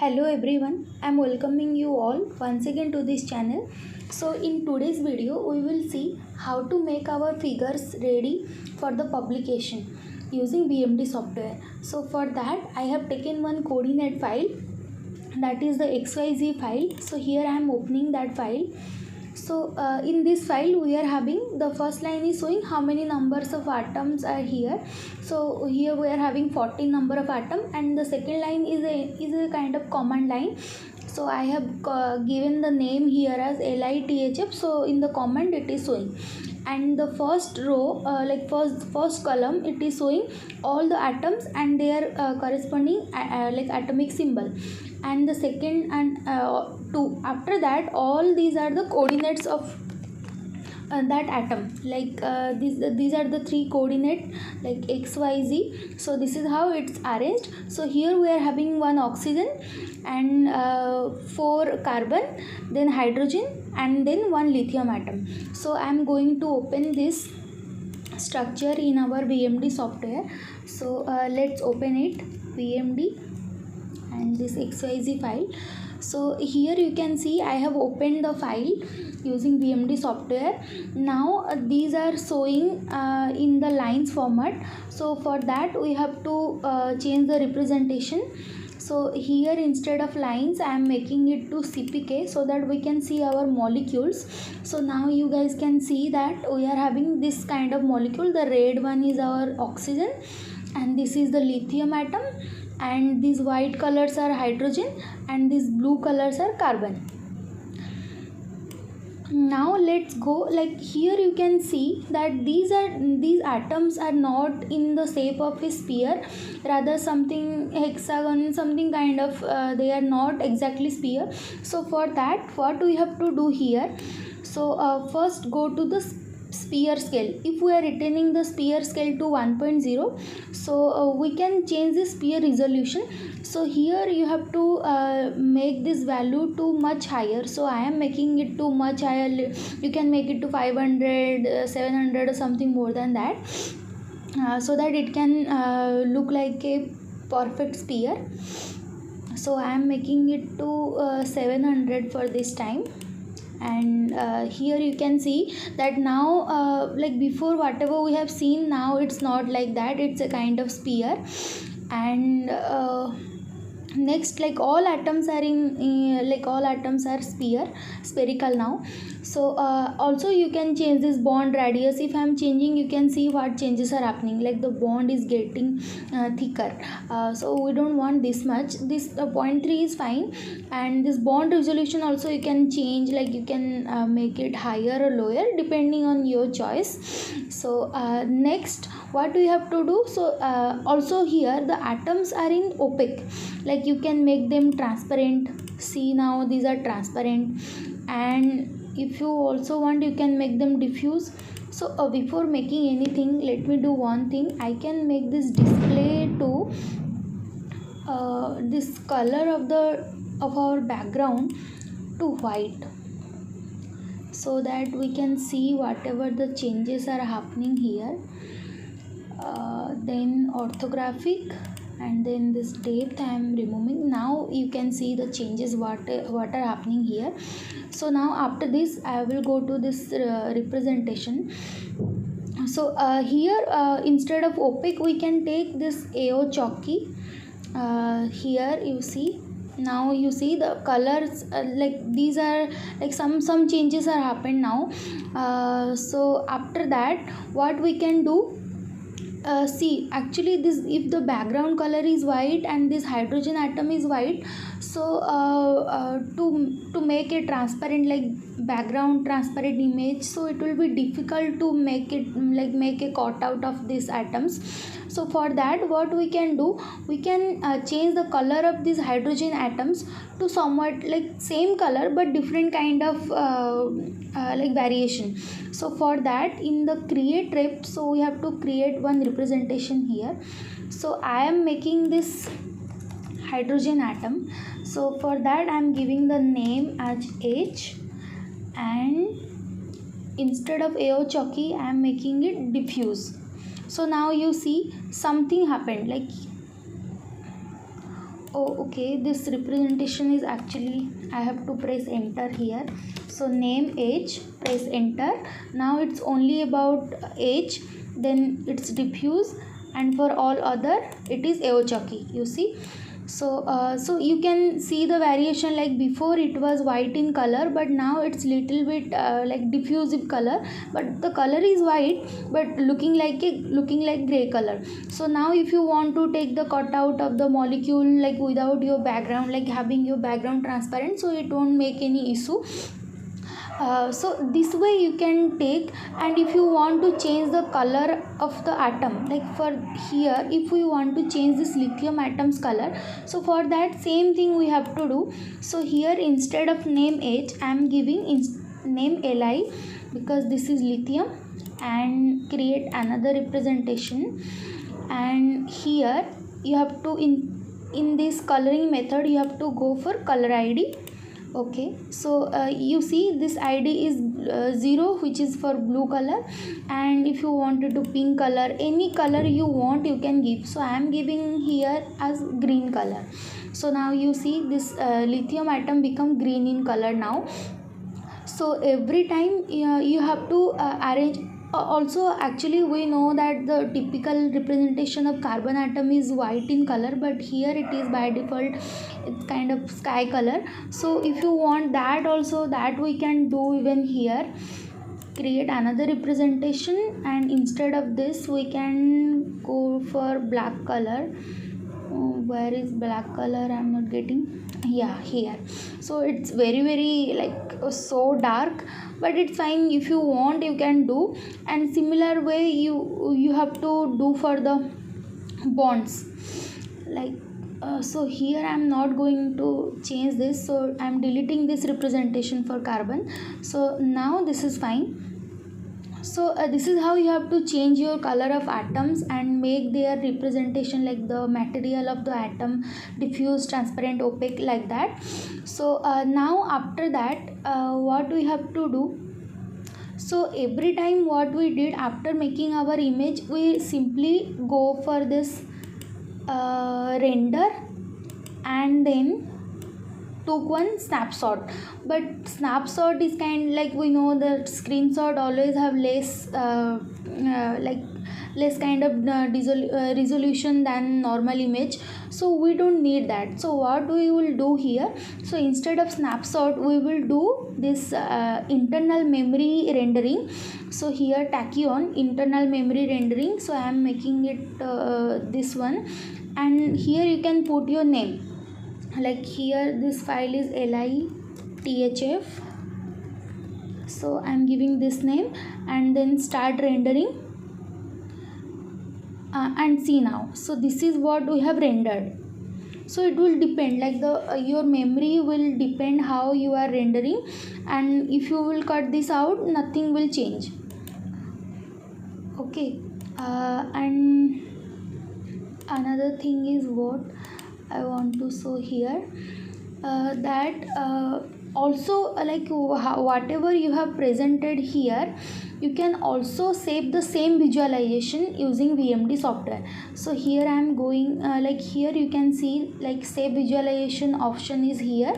Hello everyone, I'm welcoming you all once again to this channel. So in today's video we will see how to make our figures ready for the publication using BMD software. So for that I have taken one coordinate file, that is the XYZ file. So here I am opening that file. So in this file we are having the first line is showing how many numbers of atoms are here. So here we are having 14 number of atom, and the second line is a kind of command line. So I have given the name here as LITHF. So in the command it is showing, and the first row first column it is showing all the atoms and their corresponding like atomic symbol, and the second and two after that all these are the coordinates of that atom, like these are the three coordinate like XYZ. So this is how it's arranged. So here we are having one oxygen and four carbon, then hydrogen, and then one lithium atom. So I am going to open this structure in our BMD software. So let's open it, BMD, and this XYZ file. So here you can see I have opened the file using BMD software. Now these are showing in the lines format. So for that we have to change the representation. So here instead of lines I am making it to CPK so that we can see our molecules. So now you guys can see that we are having this kind of molecule. The red one is our oxygen, and this is the lithium atom, and these white colors are hydrogen, and these blue colors are carbon. Now let's go, like here you can see that these atoms are not in the shape of a sphere, rather something hexagon, something kind of they are not exactly sphere. So for that what we have to do here, so first go to the sphere scale. If we are retaining the sphere scale to 1.0, so we can change the sphere resolution. So here you have to make this value to much higher. So I am making it to much higher. You can make it to 500, 700 or something more than that, so that it can look like a perfect sphere. So I am making it to 700 for this time. And here you can see that now like before whatever we have seen, now it's not like that, it's a kind of sphere. And next, like all atoms are like all atoms are spherical now. So also you can change this bond radius. If I am changing, you can see what changes are happening, like the bond is getting thicker. So we don't want this much. This 0.3 is fine. And this bond resolution also you can change, like you can make it higher or lower depending on your choice. So next what we have to do, so also here the atoms are in opaque, like you can make them transparent. See, now these are transparent. And if you also want, you can make them diffuse. So before making anything, let me do one thing. I can make this display to this color of our background to white, so that we can see whatever the changes are happening here. Then orthographic, and then this depth I am removing. Now you can see the changes what are happening here. So now after this I will go to this representation. So here instead of opaque we can take this AO chalky. Here you see, now you see the colors like these are like some changes are happened now. So after that what we can do, see, actually this, if the background color is white and this hydrogen atom is white, so to make a transparent, like background transparent image, so it will be difficult to make it, like make a cutout of these atoms. So for that what we can do, we can change the color of these hydrogen atoms to somewhat like same color but different kind of like variation. So for that, in the create rep, so we have to create one representation here. So I am making this hydrogen atom. So for that I am giving the name as H, and instead of AO chalky I am making it diffuse. So now you see something happened, like Oh, okay, this representation is actually, I have to press enter here. So name, age, press enter. Now it's only about age, then it's diffuse, and for all other it is Aochaki, you see. So you can see the variation, like before it was white in color, but now it's little bit like diffusive color, but the color is white but looking like gray color. So now if you want to take the cutout of the molecule like without your background, like having your background transparent, so it won't make any issue. So this way you can take. And if you want to change the color of the atom, like for here if we want to change this lithium atom's color, so for that same thing we have to do. So here instead of name age, I am giving name Li, because this is lithium, and create another representation. And here you have to in this coloring method you have to go for color ID. Okay, so you see this ID is 0, which is for blue color, and if you wanted to pink color, any color you want you can give. So I am giving here as green color. So now you see this lithium atom become green in color now. So every time you have to arrange. Also actually we know that the typical representation of carbon atom is white in color, but here it is by default it's kind of sky color. So if you want that also, that we can do even here. Create another representation, and instead of this we can go for black color. Where is black color? I'm not getting. Yeah, here. So it's very like so dark, but it's fine. If you want you can do. And similar way you have to do for the bonds, like so here I'm not going to change this, so I'm deleting this representation for carbon. So now this is fine. So this is how you have to change your color of atoms and make their representation, like the material of the atom diffuse, transparent, opaque, like that. So now after that what we have to do. So every time what we did after making our image, we simply go for this render, and then took one snapshot. But snapshot is kind like, we know that screenshot always have less kind of resolution than normal image, so we don't need that. So what we will do here, so instead of snapshot we will do this internal memory rendering. So here tachyon internal memory rendering, so I am making it this one, and here you can put your name. Like here this file is LITHF, so I'm giving this name, and then start rendering. And see now, so this is what we have rendered. So it will depend, like the your memory will depend how you are rendering, and if you will cut this out, nothing will change. Okay, and another thing is what I want to show here, that also like whatever you have presented here, you can also save the same visualization using VMD software. So here I am going like here you can see like save visualization option is here.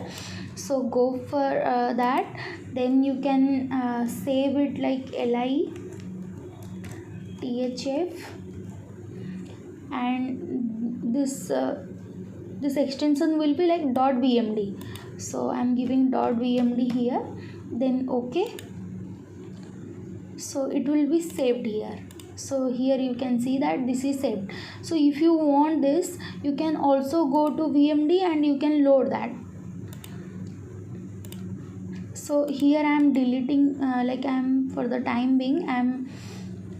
So go for that, then you can save it like LITHF, and this extension will be like .vmd. So I'm giving .vmd here, then OK. So it will be saved here. So here you can see that this is saved. So if you want this, you can also go to VMD and you can load that. So here I am deleting like I am, for the time being I am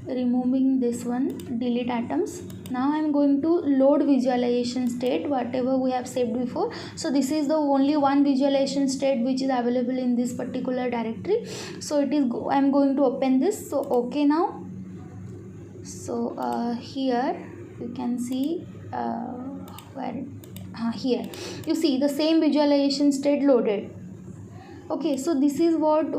removing this one, delete atoms. Now I am going to load visualization state whatever we have saved before. So this is the only one visualization state which is available in this particular directory. So it is I am going to open this. So OK now. So here you can see where here you see the same visualization state loaded. Okay, so this is what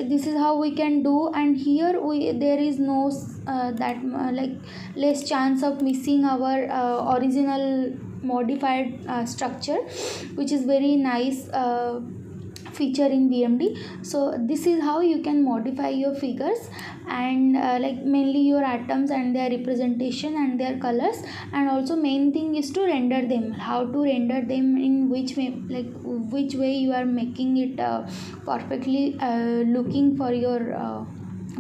this is how we can do, and here there is no like less chance of missing our original modified structure, which is very nice feature in BMD. So this is how you can modify your figures, and like mainly your atoms and their representation and their colors, and also main thing is to render them, how to render them, in which way, like which way you are making it perfectly looking for your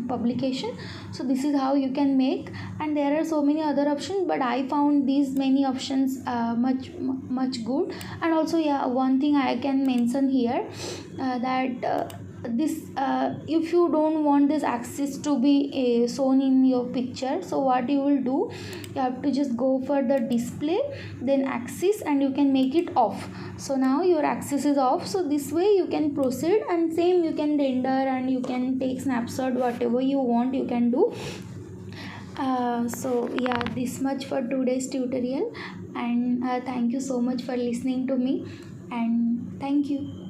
publication. So this is how you can make, and there are so many other options, but I found these many options much good. And also, yeah, one thing I can mention here, that this if you don't want this axis to be shown in your picture, so what you will do, you have to just go for the display, then axis, and you can make it off. So now your axis is off, so this way you can proceed, and same you can render and you can take snapshot, whatever you want you can do. So yeah, this much for today's tutorial, and thank you so much for listening to me, and thank you.